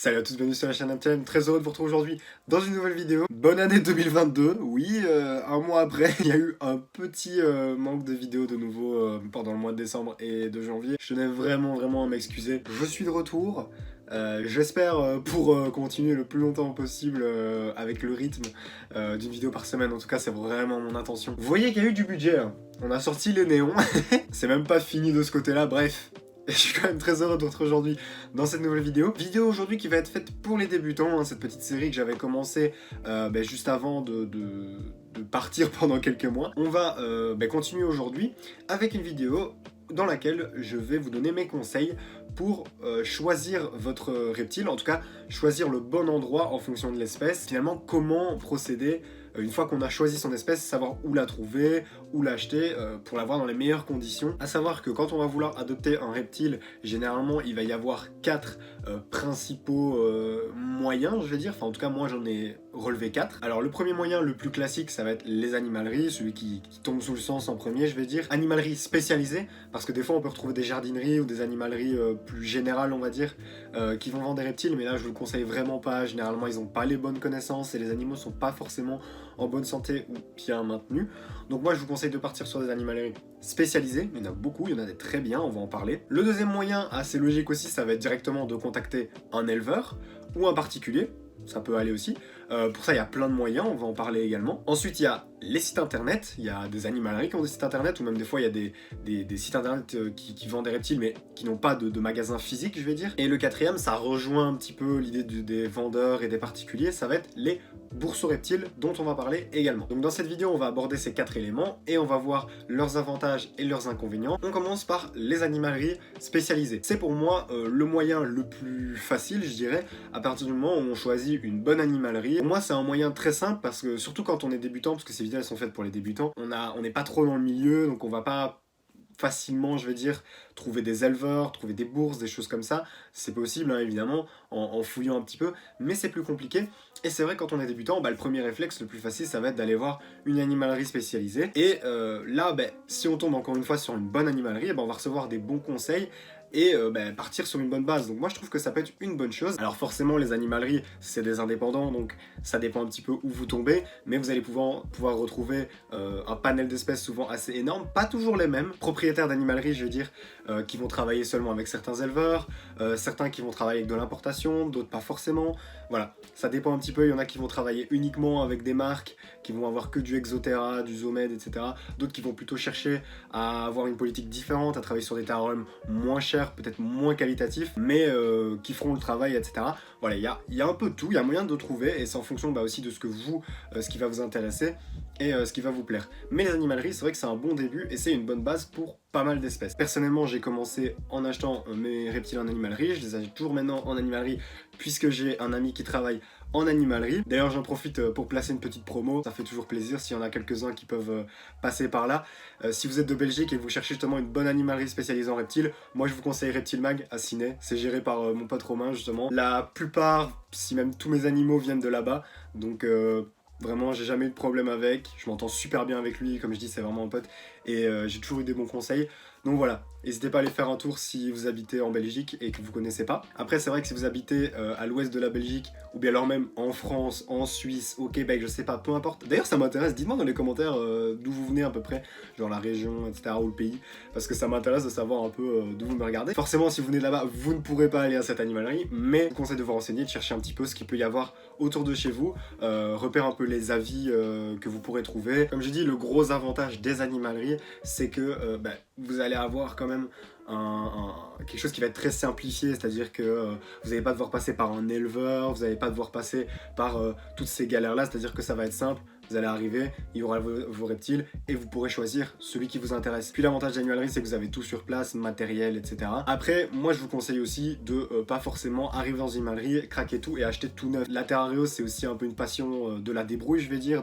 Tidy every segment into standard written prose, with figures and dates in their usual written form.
Salut à tous, bienvenue sur la chaîne MTM, très heureux de vous retrouver aujourd'hui dans une nouvelle vidéo. Bonne année 2022, oui, un mois après, il y a eu un petit manque de vidéos de nouveau pendant le mois de décembre et de janvier. Je tenais vraiment à m'excuser. Je suis de retour, j'espère pour continuer le plus longtemps possible avec le rythme d'une vidéo par semaine, en tout cas c'est vraiment mon intention. Vous voyez qu'il y a eu du budget, hein. On a sorti les néons, c'est même pas fini de ce côté-là, bref. Je suis quand même très heureux de vous retrouver aujourd'hui dans cette nouvelle vidéo. Vidéo aujourd'hui qui va être faite pour les débutants, hein, cette petite série que j'avais commencé juste avant de partir pendant quelques mois. On va continuer aujourd'hui avec une vidéo dans laquelle je vais vous donner mes conseils pour choisir votre reptile, en tout cas choisir le bon endroit en fonction de l'espèce. Finalement, comment procéder une fois qu'on a choisi son espèce, savoir où la trouver, où l'acheter pour l'avoir dans les meilleures conditions. À savoir que quand on va vouloir adopter un reptile, généralement il va y avoir 4 principaux moyens, je vais dire. Enfin en tout cas moi j'en ai relevé 4. Alors le premier moyen, le plus classique, ça va être les animaleries, celui qui tombe sous le sens en premier, je vais dire. Animalerie spécialisée, parce que des fois on peut retrouver des jardineries ou des animaleries plus générales, on va dire, qui vont vendre des reptiles, mais là je vous le conseille vraiment pas. Généralement ils n'ont pas les bonnes connaissances et les animaux sont pas forcément en bonne santé ou bien maintenus. Donc moi je vous conseille de partir sur des animaleries spécialisées, il y en a beaucoup, il y en a des très bien, on va en parler. Le deuxième moyen, assez logique aussi, ça va être directement de contacter un éleveur ou un particulier, ça peut aller aussi. Pour ça il y a plein de moyens, on va en parler également. Ensuite il y a les sites internet, il y a des animaleries qui ont des sites internet, ou même des fois il y a des sites internet qui vendent des reptiles mais qui n'ont pas de magasin physique, je vais dire. Et le quatrième, ça rejoint un petit peu l'idée des vendeurs et des particuliers, ça va être les bourses aux reptiles dont on va parler également. Donc dans cette vidéo on va aborder ces 4 éléments et on va voir leurs avantages et leurs inconvénients. On commence par les animaleries spécialisées. C'est pour moi le moyen le plus facile, je dirais, à partir du moment où on choisit une bonne animalerie. Pour moi c'est un moyen très simple parce que surtout quand on est débutant, parce que ces vidéos elles sont faites pour les débutants, on n'est pas trop dans le milieu, donc on va pas facilement, je veux dire, trouver des éleveurs, trouver des bourses, des choses comme ça. C'est possible, hein, évidemment, en fouillant un petit peu, mais c'est plus compliqué. Et c'est vrai, quand on est débutant, le premier réflexe le plus facile, ça va être d'aller voir une animalerie spécialisée. Et là, si on tombe encore une fois sur une bonne animalerie, on va recevoir des bons conseils et partir sur une bonne base. Donc moi je trouve que ça peut être une bonne chose. Alors forcément les animaleries c'est des indépendants, donc ça dépend un petit peu où vous tombez, mais vous allez pouvoir retrouver un panel d'espèces souvent assez énorme, pas toujours les mêmes propriétaires d'animaleries, je veux dire, qui vont travailler seulement avec certains éleveurs, certains qui vont travailler avec de l'importation, d'autres pas forcément. Voilà, ça dépend un petit peu. Il y en a qui vont travailler uniquement avec des marques qui vont avoir que du Exoterra, du Zoomed, etc. D'autres qui vont plutôt chercher à avoir une politique différente, à travailler sur des terrariums moins chers, peut-être moins qualitatifs, mais qui feront le travail, etc. Voilà, il y a un peu de tout, il y a moyen de trouver, et c'est en fonction aussi de ce que vous, ce qui va vous intéresser et ce qui va vous plaire. Mais les animaleries, c'est vrai que c'est un bon début et c'est une bonne base pour pas mal d'espèces. Personnellement, j'ai commencé en achetant mes reptiles en animalerie, je les achète toujours maintenant en animalerie puisque j'ai un ami qui travaille en animalerie. D'ailleurs j'en profite pour placer une petite promo, ça fait toujours plaisir s'il y en a quelques-uns qui peuvent passer par là. Si vous êtes de Belgique et que vous cherchez justement une bonne animalerie spécialisée en reptiles, moi je vous conseille Reptile Mag à Ciné, c'est géré par mon pote Romain justement. La plupart, si même tous mes animaux viennent de là-bas, donc vraiment j'ai jamais eu de problème avec, je m'entends super bien avec lui, comme je dis c'est vraiment un pote, et j'ai toujours eu des bons conseils. Donc voilà, n'hésitez pas à aller faire un tour si vous habitez en Belgique et que vous connaissez pas. Après c'est vrai que si vous habitez à l'ouest de la Belgique, ou bien alors même en France, en Suisse, au Québec, je sais pas, peu importe. D'ailleurs ça m'intéresse, dites-moi dans les commentaires d'où vous venez à peu près, genre la région, etc. ou le pays, parce que ça m'intéresse de savoir un peu d'où vous me regardez. Forcément si vous venez de là-bas, vous ne pourrez pas aller à cette animalerie, mais je vous conseille de vous renseigner, de chercher un petit peu ce qu'il peut y avoir autour de chez vous, repère un peu les avis que vous pourrez trouver. Comme j'ai dit, le gros avantage des animaleries, c'est que vous allez avoir quand même quelque chose qui va être très simplifié, c'est-à-dire que vous n'allez pas devoir passer par un éleveur, vous n'allez pas devoir passer par toutes ces galères-là, c'est-à-dire que ça va être simple. Vous allez arriver, il y aura vos reptiles et vous pourrez choisir celui qui vous intéresse. Puis l'avantage d'animalerie, c'est que vous avez tout sur place, matériel, etc. Après, moi je vous conseille aussi de pas forcément arriver dans une animalerie, craquer tout et acheter tout neuf. La terrario, c'est aussi un peu une passion de la débrouille, je vais dire,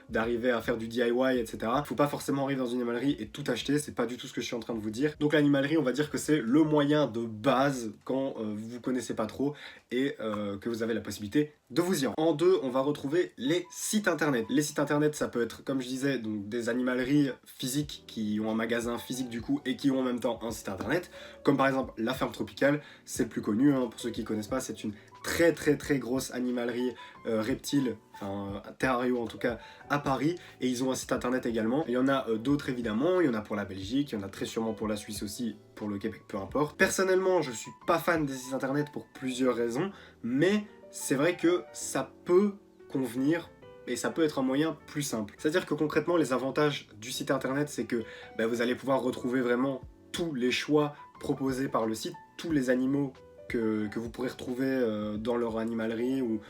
d'arriver à faire du DIY, etc. Faut pas forcément arriver dans une animalerie et tout acheter, c'est pas du tout ce que je suis en train de vous dire. Donc l'animalerie, on va dire que c'est le moyen de base quand vous connaissez pas trop et que vous avez la possibilité de vous y rendre. En deux, on va retrouver les sites internet. internet. Les sites internet, ça peut être, comme je disais, donc des animaleries physiques qui ont un magasin physique du coup et qui ont en même temps un site internet, comme par exemple la ferme tropicale, c'est le plus connu, hein, pour ceux qui connaissent pas, c'est une très grosse animalerie reptile, enfin terrario en tout cas, à Paris, et ils ont un site internet également. Il y en a d'autres évidemment, il y en a pour la Belgique, il y en a très sûrement pour la Suisse aussi, pour le Québec, peu importe. Personnellement, je suis pas fan des sites internet pour plusieurs raisons, mais c'est vrai que ça peut convenir et ça peut être un moyen plus simple. C'est-à-dire que concrètement, les avantages du site internet, c'est que vous allez pouvoir retrouver vraiment tous les choix proposés par le site, tous les animaux que vous pourrez retrouver dans leur animalerie ou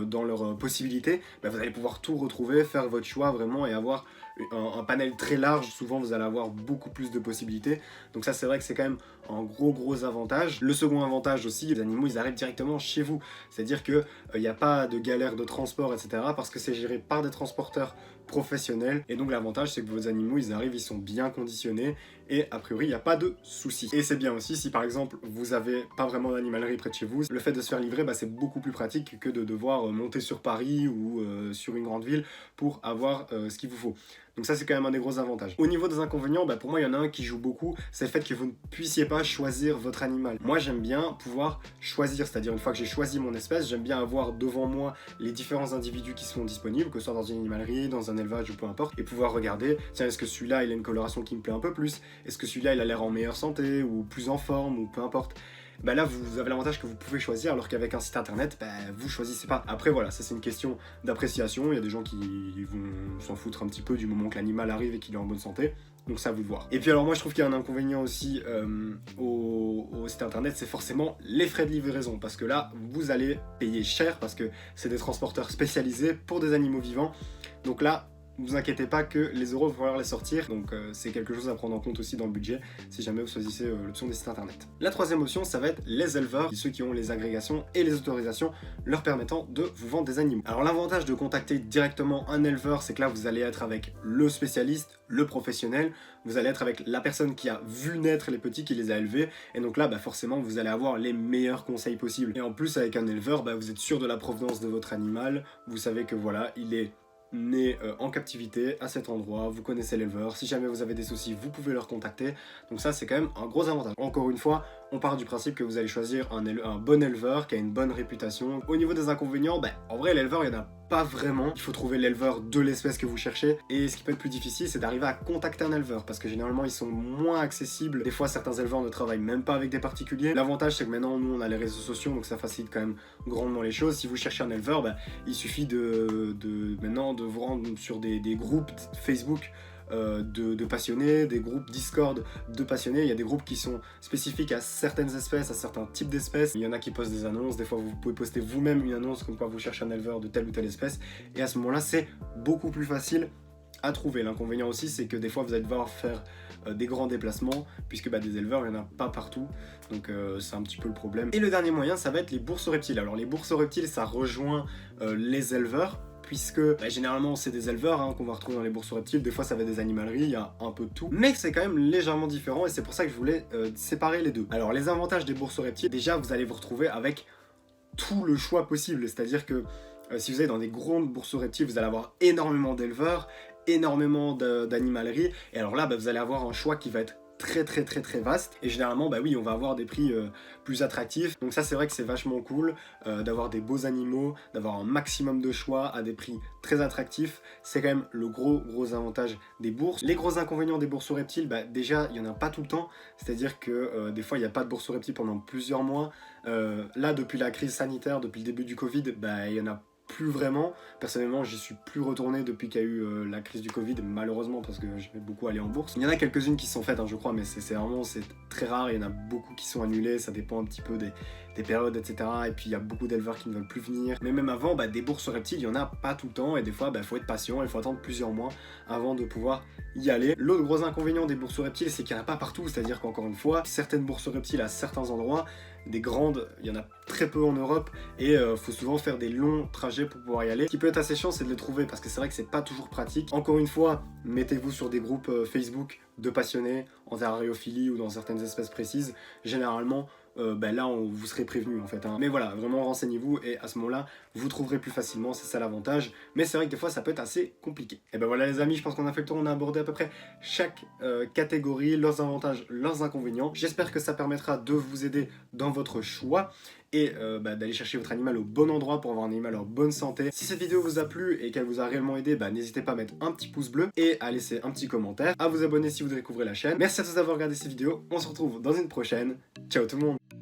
dans leurs possibilités, vous allez pouvoir tout retrouver, faire votre choix vraiment et avoir un panel très large. Souvent vous allez avoir beaucoup plus de possibilités, donc ça c'est vrai que c'est quand même un gros avantage. Le second avantage aussi, les animaux ils arrivent directement chez vous, c'est à dire que il n'y a pas de galère de transport etc, parce que c'est géré par des transporteurs professionnels, et donc l'avantage c'est que vos animaux ils arrivent, ils sont bien conditionnés et a priori il n'y a pas de soucis. Et c'est bien aussi si par exemple vous avez pas vraiment d'animalerie près de chez vous, le fait de se faire livrer c'est beaucoup plus pratique que de devoir monter sur Paris ou sur une grande ville pour avoir ce qu'il vous faut. Donc ça c'est quand même un des gros avantages. Au niveau des inconvénients, pour moi il y en a un qui joue beaucoup, c'est le fait que vous ne puissiez pas choisir votre animal. Moi j'aime bien pouvoir choisir, c'est-à-dire une fois que j'ai choisi mon espèce, j'aime bien avoir devant moi les différents individus qui sont disponibles, que ce soit dans une animalerie, dans un élevage ou peu importe, et pouvoir regarder, tiens est-ce que celui-là il a une coloration qui me plaît un peu plus, est-ce que celui-là il a l'air en meilleure santé ou plus en forme ou peu importe. Là vous avez l'avantage que vous pouvez choisir, alors qu'avec un site internet, vous choisissez pas. Après voilà, ça c'est une question d'appréciation, il y a des gens qui vont s'en foutre un petit peu du moment que l'animal arrive et qu'il est en bonne santé, donc ça à vous de voir. Et puis alors moi je trouve qu'il y a un inconvénient aussi au site internet, c'est forcément les frais de livraison, parce que là vous allez payer cher, parce que c'est des transporteurs spécialisés pour des animaux vivants, donc là ne vous inquiétez pas que les euros vont falloir les sortir, donc c'est quelque chose à prendre en compte aussi dans le budget si jamais vous choisissez l'option des sites internet. La troisième option, ça va être les éleveurs, ceux qui ont les agrégations et les autorisations leur permettant de vous vendre des animaux. Alors l'avantage de contacter directement un éleveur, c'est que là vous allez être avec le spécialiste, le professionnel, vous allez être avec la personne qui a vu naître les petits, qui les a élevés, et donc là forcément vous allez avoir les meilleurs conseils possibles. Et en plus avec un éleveur, vous êtes sûr de la provenance de votre animal, vous savez que voilà, il est né en captivité à cet endroit, vous connaissez l'éleveur, si jamais vous avez des soucis vous pouvez leur contacter, donc ça c'est quand même un gros avantage. Encore une fois, on part du principe que vous allez choisir un bon éleveur qui a une bonne réputation. Au niveau des inconvénients, en vrai l'éleveur il y en a pas vraiment, il faut trouver l'éleveur de l'espèce que vous cherchez, et ce qui peut être plus difficile c'est d'arriver à contacter un éleveur, parce que généralement ils sont moins accessibles, des fois certains éleveurs ne travaillent même pas avec des particuliers. L'avantage c'est que maintenant nous on a les réseaux sociaux, donc ça facilite quand même grandement les choses. Si vous cherchez un éleveur, il suffit maintenant de vous rendre sur des groupes Facebook de passionnés, des groupes Discord de passionnés. Il y a des groupes qui sont spécifiques à certaines espèces, à certains types d'espèces. Il y en a qui postent des annonces, des fois vous pouvez poster vous-même une annonce comme quoi vous cherchez un éleveur de telle ou telle espèce, et à ce moment-là c'est beaucoup plus facile à trouver. L'inconvénient aussi c'est que des fois vous allez devoir faire des grands déplacements, puisque des éleveurs il n'y en a pas partout, donc c'est un petit peu le problème. Et le dernier moyen ça va être les bourses aux reptiles. Alors les bourses aux reptiles ça rejoint les éleveurs, puisque généralement c'est des éleveurs qu'on va retrouver dans les bourses aux reptiles, des fois ça va être des animaleries, il y a un peu de tout, mais c'est quand même légèrement différent, et c'est pour ça que je voulais séparer les deux. Alors les avantages des bourses aux reptiles, déjà vous allez vous retrouver avec tout le choix possible, c'est-à-dire que si vous allez dans des grandes bourses aux reptiles, vous allez avoir énormément d'éleveurs, énormément d'animaleries, et alors là vous allez avoir un choix qui va être très vaste, et généralement oui on va avoir des prix plus attractifs, donc ça c'est vrai que c'est vachement cool d'avoir des beaux animaux, d'avoir un maximum de choix à des prix très attractifs. C'est quand même le gros avantage des bourses. Les gros inconvénients des bourses aux reptiles, déjà il n'y en a pas tout le temps, c'est à dire que des fois il n'y a pas de bourse aux reptiles pendant plusieurs mois. Là depuis la crise sanitaire, depuis le début du Covid, il y en a plus vraiment. Personnellement j'y suis plus retourné depuis qu'il y a eu la crise du Covid, malheureusement, parce que je vais beaucoup aller en bourse. Il y en a quelques-unes qui se sont faites je crois, mais c'est vraiment très rare. Il y en a beaucoup qui sont annulées, ça dépend un petit peu des périodes etc, et puis il y a beaucoup d'éleveurs qui ne veulent plus venir. Mais même avant, des bourses aux reptiles il y en a pas tout le temps, et des fois faut être patient, il faut attendre plusieurs mois avant de pouvoir y aller. L'autre gros inconvénient des bourses aux reptiles c'est qu'il n'y en a pas partout, c'est à dire qu'encore une fois certaines bourses aux reptiles à certains endroits, des grandes, il y en a très peu en Europe, et faut souvent faire des longs trajets pour pouvoir y aller. Ce qui peut être assez chiant c'est de les trouver, parce que c'est vrai que c'est pas toujours pratique. Encore une fois, mettez-vous sur des groupes Facebook de passionnés en terrariophilie ou dans certaines espèces précises. Généralement là vous serez prévenu en fait, hein. Mais voilà, vraiment renseignez-vous et à ce moment-là, vous trouverez plus facilement, c'est ça l'avantage. Mais c'est vrai que des fois, ça peut être assez compliqué. Et ben voilà les amis, je pense qu'on a fait le tour, on a abordé à peu près chaque catégorie, leurs avantages, leurs inconvénients. J'espère que ça permettra de vous aider dans votre choix et d'aller chercher votre animal au bon endroit pour avoir un animal en bonne santé. Si cette vidéo vous a plu et qu'elle vous a réellement aidé, n'hésitez pas à mettre un petit pouce bleu et à laisser un petit commentaire, à vous abonner si vous découvrez la chaîne. Merci à tous d'avoir regardé cette vidéo, on se retrouve dans une prochaine. Ciao tout le monde!